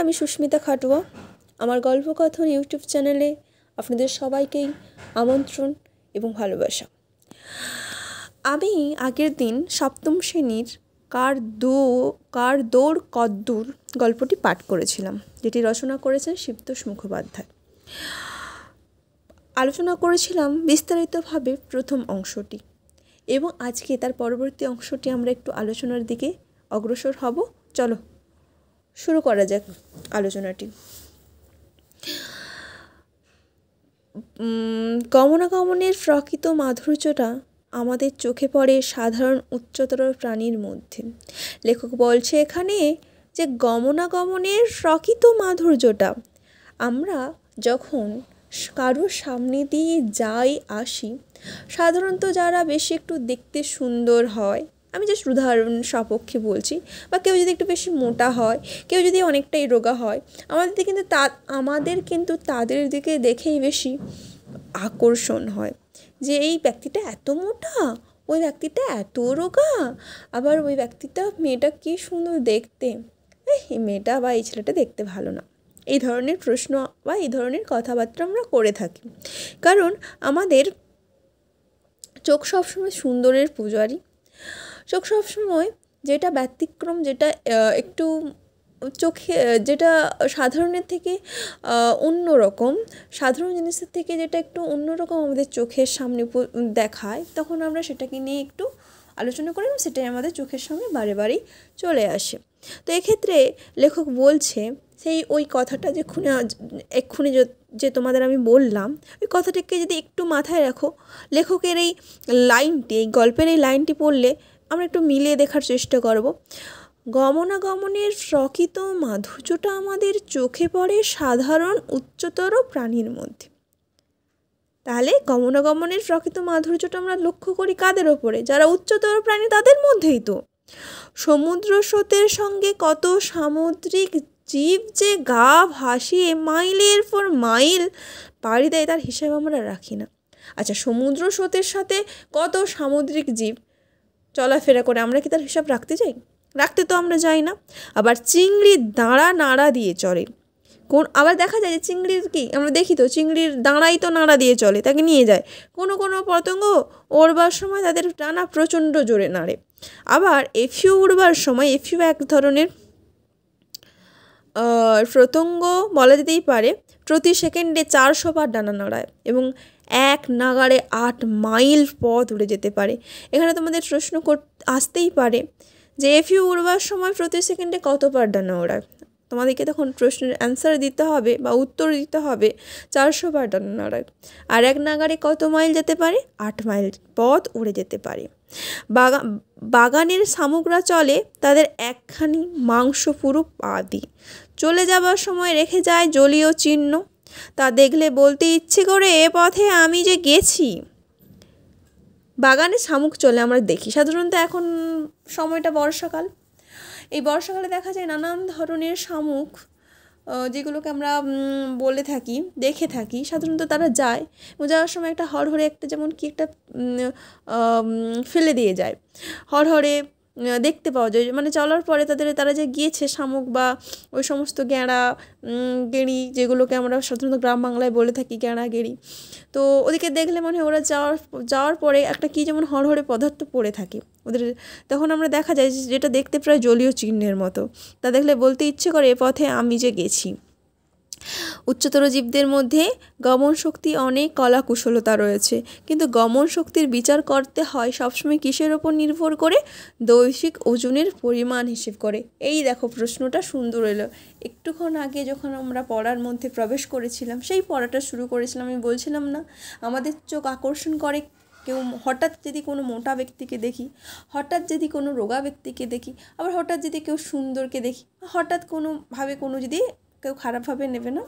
আমি সুস্মিতা খাটুয়া। আমার গল্পকথন ইউটিউব চ্যানেলে আপনাদের সবাইকেই আমন্ত্রণ এবং ভালোবাসা। আমি আগের দিন সপ্তম শ্রেণীর কার দৌড় কদ্দূর গল্পটি পাঠ করেছিলাম, যেটি রচনা করেছেন শিবতোষ মুখোপাধ্যায়। আলোচনা করেছিলাম বিস্তারিতভাবে প্রথম অংশটি, এবং আজকে তার পরবর্তী অংশটি আমরা একটু আলোচনার দিকে অগ্রসর হব। চলো শুরু করা যাক আলোচনাটি। গমনাগমনের প্রকৃত মাধুর্যটা আমাদের চোখে পড়ে সাধারণ উচ্চতর প্রাণীর মধ্যে। লেখক বলছে এখানে যে গমনাগমনের প্রকৃত মাধুর্যটা আমরা যখন কারোর সামনে দিয়ে যাই আসি, সাধারণত যারা বেশি একটু দেখতে সুন্দর হয়, আমি জাস্ট উদাহরণ সপক্ষে বলছি, বা কেউ যদি একটু বেশি মোটা হয়, কেউ যদি অনেকটাই রোগা হয়, আমাদের কিন্তু তাদের দিকে দেখেই বেশি আকর্ষণ হয় যে এই ব্যক্তিটা এত মোটা, ওই ব্যক্তিটা এত রোগা, আবার ওই মেয়েটা কি সুন্দর দেখতে, এই মেয়েটা বা এই ছেলেটা দেখতে ভালো না। এই ধরনের প্রশ্ন বা এই ধরনের কথাবার্তা আমরা করে থাকি, কারণ আমাদের চোখ সবসময় সুন্দরের পূজারী। চোখ সবসময় যেটা ব্যতিক্রম, যেটা একটু চোখে যেটা সাধারণের থেকে অন্যরকম, সাধারণ জিনিসের থেকে যেটা একটু অন্যরকম আমাদের চোখের সামনে দেখায়, তখন আমরা সেটাকে নিয়ে একটু আলোচনা করি এবং সেটাই আমাদের চোখের সামনে বারে বারেই চলে আসে। তো এক্ষেত্রে লেখক বলছে ওই কথাটা এক্ষুনি যে তোমাদের আমি বললাম, ওই কথাটাকে যদি একটু মাথায় রাখো, লেখকের এই গল্পের এই লাইনটি পড়লে আমরা একটু মিলিয়ে দেখার চেষ্টা করব। গমনাগমনের প্রকৃত মাধুর্যটা আমাদের চোখে পড়ে সাধারণ উচ্চতর প্রাণীর মধ্যে। তাহলে গমনাগমনের প্রকৃত মাধুর্যটা আমরা লক্ষ্য করি কাদের ওপরে? যারা উচ্চতর প্রাণী, তাদের মধ্যেই তো। সমুদ্র স্রোতের সঙ্গে কত সামুদ্রিক জীব যে গা ভাসিয়ে মাইলের পর মাইল পাড়ি দেয়, তার হিসাব আমরা রাখি না। আচ্ছা, সমুদ্র স্রোতের সাথে কত সামুদ্রিক জীব চলাফেরা করে, আমরা কি তার হিসাব রাখতে তো আমরা যাই না। আবার চিংড়ির দাঁড়া নাড়া দিয়ে চলে, আবার দেখা যায় যে চিংড়ির আমরা দেখি তো চিংড়ির দাঁড়াই তো নাড়া দিয়ে চলে, তাকে নিয়ে যায়। কোনো পতঙ্গ ওড়বার সময় তাদের ডানা প্রচণ্ড জোরে নাড়ে। আবার এফিউ উড়বার সময়, এফিউ এক ধরনের পতঙ্গ বলা যেতেই পারে, প্রতি সেকেন্ডে 400 বার ডানা নাড়ায় এবং এক নাগাড়ে 8 মাইল পথ উড়ে যেতে পারে। এখানে তোমাদের প্রশ্ন আসতেই পারে যে এফিউ উড়বার সময় প্রতি সেকেন্ডে কতবার ডানা ওড়ায়। তোমাদেরকে তখন প্রশ্নের অ্যান্সার দিতে হবে বা উত্তর দিতে হবে 400 বার ডানা নাড়ায়। আর এক নাগাড়ে কত মাইল যেতে পারে? 8 মাইল পথ উড়ে যেতে পারে। বাগানের শামুকরা চলে তাদের একখানি মাংসপুরু পা দিয়ে, চলে যাবার সময় রেখে যায় জলীয় চিহ্ন, তা দেখলে বলতে ইচ্ছে করে এ পথে আমি যে গেছি। বাগানে শামুক চলে আমরা দেখি, সাধারণত এখন সময়টা বর্ষাকাল। এই বর্ষাকালে দেখা যায় নানান ধরনের শামুক, যেগুলোকে আমরা দেখে থাকি। সাধারণত তারা যায় এবং যাওয়ার সময় একটা হরহরে একটা যেমন কি একটা ফেলে দিয়ে যায়, হরহরে দেখতে পাওয়া যায়। মানে চলার পরে তারা যে গিয়েছে শামুক বা ওই সমস্ত গেঁড়া গেঁড়ি, যেগুলোকে আমরা সাধারণত গ্রাম বাংলায় বলে থাকি গেঁড়া গেঁড়ি, তো ওদেরকে দেখলে মনে হয় ওরা যাওয়ার পরে একটা কি যেমন হরহরে পদার্থ পড়ে থাকে ওদের, তখন আমরা দেখা যায় যেটা দেখতে প্রায় জলীয় চিহ্নের মতো, তা দেখলে বলতে ইচ্ছে করে এ পথে আমি যে গেছি। উচ্চতর জীবদের মধ্যে গমন শক্তি অনেক কলা কুশলতা রয়েছে, কিন্তু গমন শক্তির বিচার করতে হয় সবসময় কিসের ওপর নির্ভর করে? দৈহিক ওজনের পরিমাণ হিসেব করে। এই দেখো প্রশ্নটা সুন্দর এলো। একটুক্ষণ আগে যখন আমরা পড়ার মধ্যে প্রবেশ করেছিলাম, সেই পড়াটা শুরু করেছিলাম, আমি বলছিলাম না আমাদের চোখ আকর্ষণ করে হঠাৎ যদি কোনো মোটা ব্যক্তিকে দেখি, হঠাৎ যদি কোনো রোগা ব্যক্তিকে দেখি, আবার হঠাৎ যদি কেউ সুন্দরকে দেখি, হঠাৎ যদি কেউ খারাপভাবে নেবে না,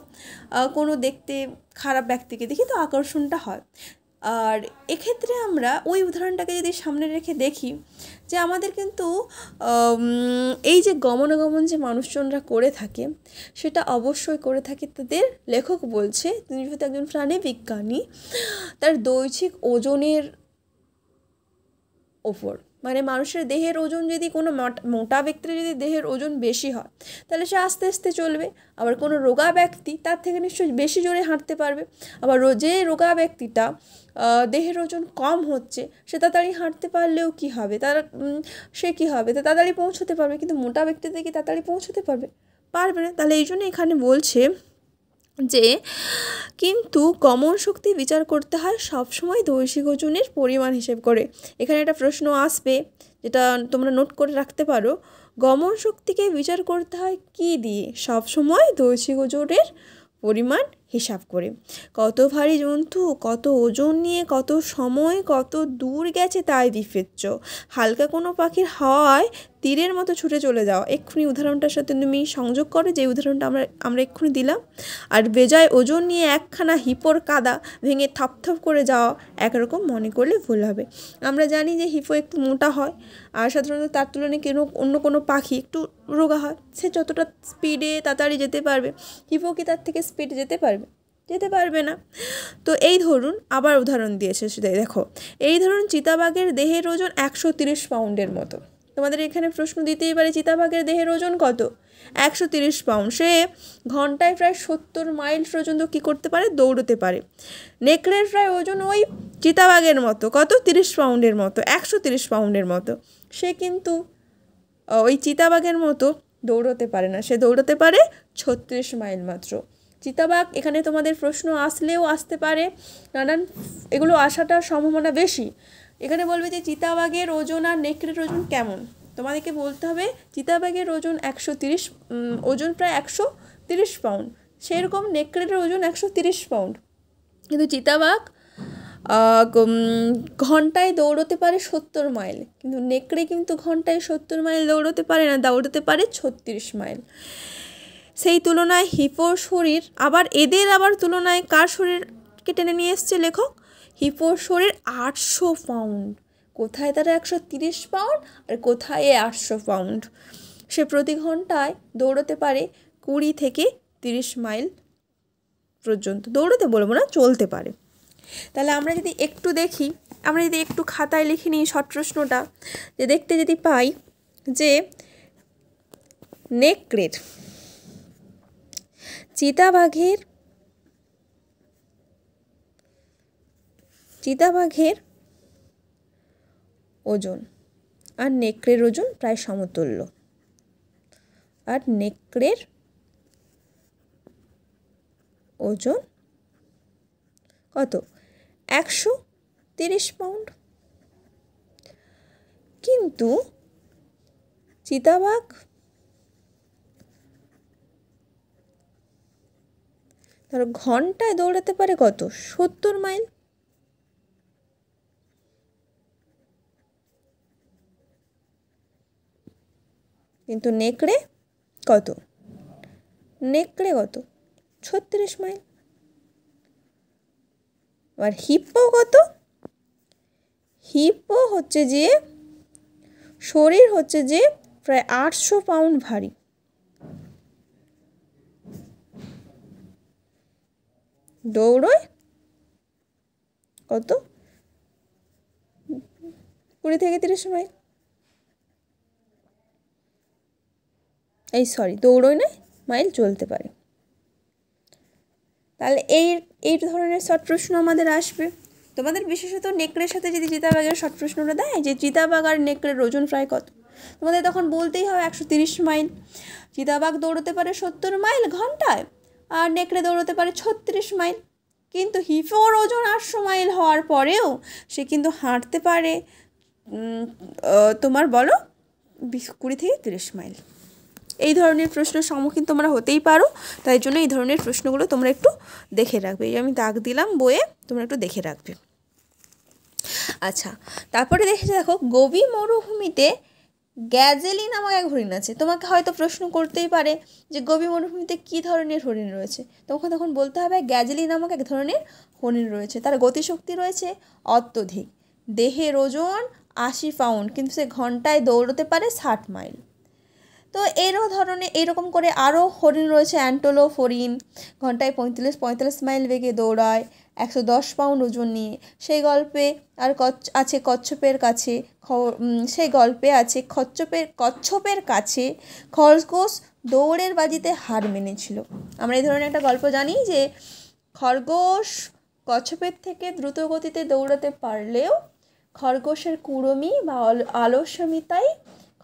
কোনো দেখতে খারাপ ব্যক্তিকে দেখি, তো আকর্ষণটা হয়। আর এক্ষেত্রে আমরা ওই উদাহরণটাকে যদি সামনে রেখে দেখি যে আমাদের কিন্তু এই যে গমনাগমন যে মানুষজনরা করে থাকে, সেটা অবশ্যই করে থাকে তাদের, লেখক বলছে তিনি যেহেতু একজন প্রাণী বিজ্ঞানী, তার দৈহিক ওজনের ওপর মানে মানুষের দেহের ওজন যদি কোনো মোটা ব্যক্তির যদি দেহের ওজন বেশি হয় তাহলে সে আস্তে আস্তে চলবে, আবার কোনো রোগা ব্যক্তি তার থেকে নিশ্চয়ই বেশি জোরে হাঁটতে পারবে। আবার যে রোগা ব্যক্তিটা দেহের ওজন কম হচ্ছে সে তাড়াতাড়ি হাঁটতে পারলেও কী হবে, সে কী হবে, তাড়াতাড়ি পৌঁছতে পারবে, কিন্তু মোটা ব্যক্তিতে কি তাড়াতাড়ি পৌঁছতে পারবে না। তাহলে এই জন্য এখানে বলছে যে কিন্তু গমন শক্তি বিচার করতে হয় সবসময় দৈহিক ওজনের পরিমাণ হিসেব করে। এখানে একটা প্রশ্ন আসবে যেটা তোমরা নোট করে রাখতে পারো, গমন শক্তিকে বিচার করতে হয় কী দিয়ে, সবসময় দৈহিক ওজনের পরিমাণ হিসাব করে। কত ভারী জন্তু কত ওজন নিয়ে কত সময় কত দূর গেছে তাই বিবেচ্য, হালকা কোনো পাখির হাওয়ায় তীরের মতো ছুটে চলে যাওয়া। এক্ষুনি উদাহরণটার সাথে তুমি সংযোগ করো যে উদাহরণটা আমরা এক্ষুনি দিলাম। আর বেজায় ওজন নিয়ে একখানা হিপোর কাদা ভেঙে থপথপ করে যাওয়া একরকম মনে করলে ভুল হবে। আমরা জানি যে হিপো একটু মোটা হয়, আর সাধারণত তার তুলনায় অন্য কোনো পাখি একটু রোগা হয়, সে যতটা স্পিডে তাড়াতাড়ি যেতে পারবে, হিপো কি তার থেকে স্পিডে যেতে পারবে না। তো এই ধরুন আবার উদাহরণ দিয়েছে, সেটাই দেখো, এই ধরুন চিতাবাঘের দেহের ওজন 130 পাউন্ডের মতো। তোমাদের এখানে প্রশ্ন দিতেই পারে চিতাবাঘের দেহের ওজন কত, 130 পাউন্ড। সে ঘন্টায় প্রায় 70 মাইল পর্যন্ত কী করতে পারে, দৌড়তে পারে। নেকড়ের প্রায় ওজন ওই চিতাবাঘের মতো, কত, 30 পাউন্ডের মতো, 130 পাউন্ডের মতো। সে কিন্তু ওই চিতাবাঘের মতো দৌড়তে পারে না, সে দৌড়তে পারে 36 মাইল মাত্র। চিতাবাঘ, এখানে তোমাদের প্রশ্ন আসলেও আসতে পারে, নানান এগুলো আসাটার সম্ভাবনা বেশি। এখানে বলবে যে চিতাবাঘের ওজন আর নেকড়ের ওজন কেমন, তোমাদেরকে বলতে হবে চিতাবাঘের ওজন 130, ওজন প্রায় 130 পাউন্ড, সেরকম নেকড়ের ওজন 130 পাউন্ড। কিন্তু চিতাবাঘ ঘন্টায় দৌড়তে পারে 70 মাইল, কিন্তু নেকড়ে কিন্তু ঘন্টায় 70 মাইল দৌড়তে পারে না, দৌড়তে পারে 36 মাইল। সেই তুলনায় হিপোর শরীর, আবার এদের তুলনায় কার শরীরকে টেনে নিয়ে এসছে লেখক, হিপোর শরীর 800 পাউন্ড। কোথায় তারা 130 পাউন্ড আর কোথায় 800 পাউন্ড। সে প্রতি ঘন্টায় দৌড়তে পারে 20 থেকে 30 মাইল পর্যন্ত, দৌড়তে বলবো না, চলতে পারে। তাহলে আমরা যদি একটু দেখি, আমরা যদি একটু খাতায় লিখে নিই শর্ট প্রশ্নটা, যে দেখতে যদি পাই যে নেকড়ের চিতাবাঘের ওজন আর নেকড়ের ওজন প্রায় সমতুল্য, আর নেকড়ের ওজন কত, 130 পাউন্ড। কিন্তু চিতাবাঘ ধরো ঘন্টায় দৌড়াতে পারে কত, 70 মাইল। কিন্তু নেকড়ে কত, 36 মাইল। আর হিপ্পো কত, হিপ্পো হচ্ছে যে শরীর হচ্ছে যে প্রায় 800 পাউন্ড ভারী। দৌড়য় কত, 20 থেকে 30 মাইল, দৌড়য় নয়, মাইল চলতে পারে। তাহলে এই ধরনের শর্ট প্রশ্ন আমাদের আসবে। তোমাদের বিশেষত নেকড়ের সাথে যদি চিতাবাঘের শর্ট প্রশ্নটা দেয় যে চিতাবাঘ আর নেকড়ের ওজন প্রায় কত, তোমাদের তখন বলতেই হবে 130 মাইল। চিতাবাঘ দৌড়তে পারে 70 মাইল ঘন্টায়, আর নেকড়ে দৌড়তে পারে 36 মাইল। কিন্তু হিপোর ওজন 800 মাইল হওয়ার পরেও সে কিন্তু হাঁটতে পারে তোমার বলো 20 থেকে 30 মাইল। এই ধরনের প্রশ্নের সম্মুখীন তোমরা হতেই পারো, তাই জন্য এই ধরনের প্রশ্নগুলো তোমরা একটু দেখে রাখবে। এই আমি দাগ দিলাম বইয়ে, তোমরা একটু দেখে রাখবে। আচ্ছা, তারপরে দেখো গোবি মরুভূমিতে গ্যাজেলি নামক এক হরিণ আছে। তোমাকে হয়তো প্রশ্ন করতেই পারে যে গোবি মরুভূমিতে কী ধরনের হরিণ রয়েছে, তোমাকে তখন বলতে হবে গ্যাজেলি নামক এক ধরনের হরিণ রয়েছে, তার গতিশক্তি রয়েছে অত্যধিক, দেহের ওজন 80 পাউন্ড, কিন্তু সে ঘন্টায় দৌড়তে পারে 60 মাইল। তো এইরকম করে আরও হরিণ রয়েছে, অ্যান্টেলোপ হরিণ, ঘন্টায় 45 মাইল বেগে দৌড়ায় 110 পাউন্ড ওজন নিয়ে। সেই গল্পে আছে কচ্ছপের কাছে কচ্ছপের কাছে খরগোশ দৌড়ের বাজিতে হার মেনেছিল। আমরা এই ধরনের একটা গল্প জানি যে খরগোশ কচ্ছপের থেকে দ্রুত গতিতে দৌড়াতে পারলেও খরগোশের কুড়মি বা আলস্যমিতাই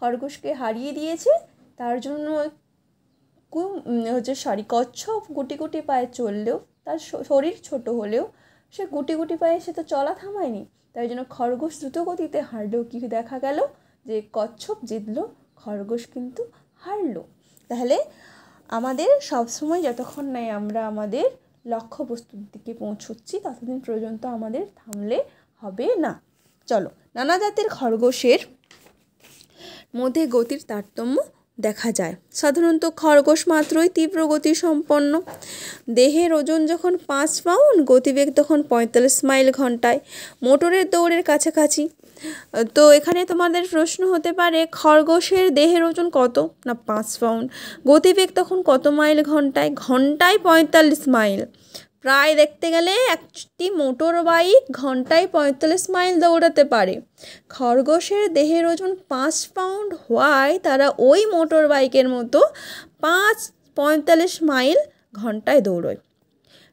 খরগোশকে হারিয়ে দিয়েছে। তার জন্য কচ্ছপ গুটি গুটি পায়ে চললেও, তার শরীর ছোট হলেও সে গুটি গুটি পায়ে সে তো চলা থামায়নি। তাই জন্য খরগোশ দ্রুত গতিতে হারলেও কি দেখা গেল যে কচ্ছপ জিতলো, খরগোশ কিন্তু হারলো। তাহলে আমাদের সবসময় যতক্ষণ নাই আমরা আমাদের লক্ষ্যবস্তুর দিকে পৌঁছচ্ছি ততদিন পর্যন্ত আমাদের থামলে হবে না। চলো, নানা জাতের খরগোশের মধ্যে গতির তারতম্য দেখা যায়। সাধারণত খরগোশ মাত্রই তীব্র গতি সম্পন্ন। দেহের ওজন যখন 5 পাউন্ড, গতিবেগ তখন 45 মাইল ঘন্টায়, মোটরের দৌড়ের কাছাকাছি। তো এখানে তোমাদের প্রশ্ন হতে পারে খরগোশের দেহের ওজন কত? না 5 পাউন্ড। গতিবেগ তখন কত মাইল ঘন্টায়? ঘন্টায় 45 মাইল। প্রায় দেখতে গেলে একটি মোটর বাইক ঘন্টায় 45 মাইল দৌড়াতে পারে। খরগোশের দেহের ওজন 5 পাউন্ড হওয়ায় তারা ওই মোটর বাইকের মতো 45 মাইল ঘন্টায় দৌড়য়।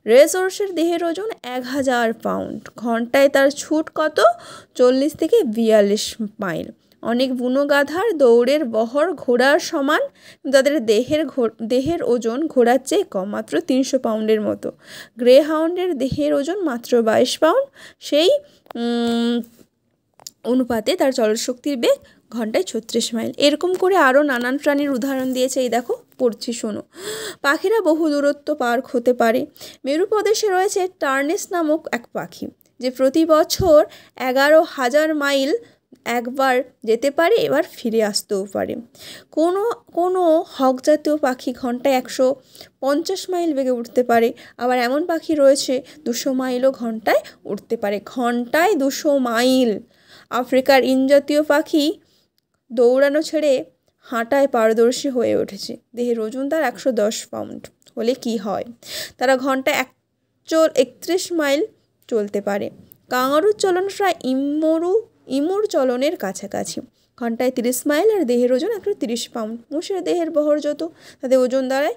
রেসহর্সের দেহের ওজন 1000 পাউন্ড। ঘন্টায় তার ছুট কত? 40 থেকে 42 মাইল। অনেক বুনো গাধার দৌড়ের বহর ঘোড়ার সমান, তাদের দেহের ওজন ঘোড়ার চেয়ে কম, মাত্র 300 পাউন্ডের মতো। গ্রে হাউন্ডের দেহের ওজন মাত্র 22 পাউন্ড। সেই অনুপাতে তার চলশক্তির বেগ ঘন্টায় 36 মাইল। এরকম করে আরও নানান প্রাণীর উদাহরণ দিয়েছে। এই দেখো পড়ছি, শোনো। পাখিরা বহু দূরত্ব পার হতে পারে। মেরু প্রদেশে রয়েছে টার্নেস নামক এক পাখি, যে প্রতি বছর 11,000 মাইল একবার যেতে পারে, এবার ফিরে আসতেও পারে। কোনো হক জাতীয় পাখি ঘন্টায় 150 মাইল বেগে উঠতে পারে। আবার এমন পাখি রয়েছে 200 মাইলও ঘন্টায় উঠতে পারে। ঘন্টায় 200 মাইল। আফ্রিকার ইনজাতীয় পাখি দৌড়ানো ছেড়ে হাঁটায় পারদর্শী হয়ে উঠেছে। দেহের ওজন তার 110 পাউন্ড হলে কি হয়? তারা ঘন্টায় 31 মাইল চলতে পারে। কাঙ্গারুর চলন প্রায় ইমুর চলনের কাছাকাছি, ঘন্টায় 30 মাইল, আর দেহের ওজন 130 পাউন্ড। মোষের দেহের বহর যত, তাদের ওজন দাঁড়ায়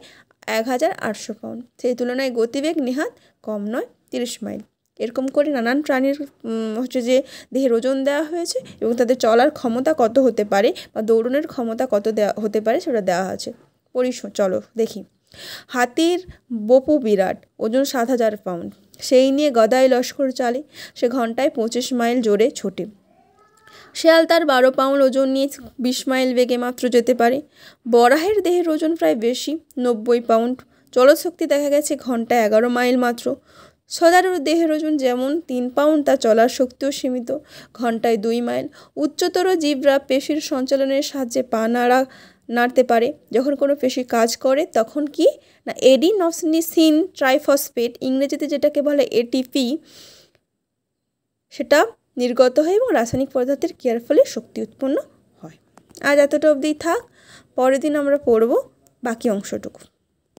1800 পাউন্ড। সেই তুলনায় গতিবেগ নেহাত কম নয়, 30 মাইল। এরকম করে নানান প্রাণীর যে দেহের ওজন দেওয়া হয়েছে এবং তাদের চলার ক্ষমতা কত হতে পারে বা দৌড়নের ক্ষমতা কত হতে পারে সেটা দেওয়া আছে। চলো দেখি। হাতির বপু বিরাট, ওজন 7000 পাউন্ড। সেই নিয়ে গদাই লস্কর চালে। সে ঘন্টায় 25 মাইল জোরে ছোটে। শেয়াল তার 12 পাউন্ড ওজন নিয়ে 20 মাইল বেগে মাত্র যেতে পারে। বরাহের দেহের ওজন প্রায় বেশি, 90 পাউন্ড। চলশক্তি দেখা গেছে ঘন্টায় 11 মাইল মাত্র। সদারুর দেহের ওজন যেমন 3 পাউন্ড, তার চলার শক্তিও সীমিত, ঘন্টায় 2 মাইল। উচ্চতর জীবরা পেশির সঞ্চালনের সাহায্যে পা নাড়তে পারে। যখন কোনো পেশি কাজ করে তখন কি না এডিনোসিন ট্রাইফসফেট, ইংরেজিতে যেটাকে বলে এটিপি, সেটা নির্গত হয় এবং রাসায়নিক পদার্থের ক্রিয়ার ফলে শক্তি উৎপন্ন হয়। আজ এতটা অবধি থাক, পরের দিন আমরা পড়ব বাকি অংশটুকু।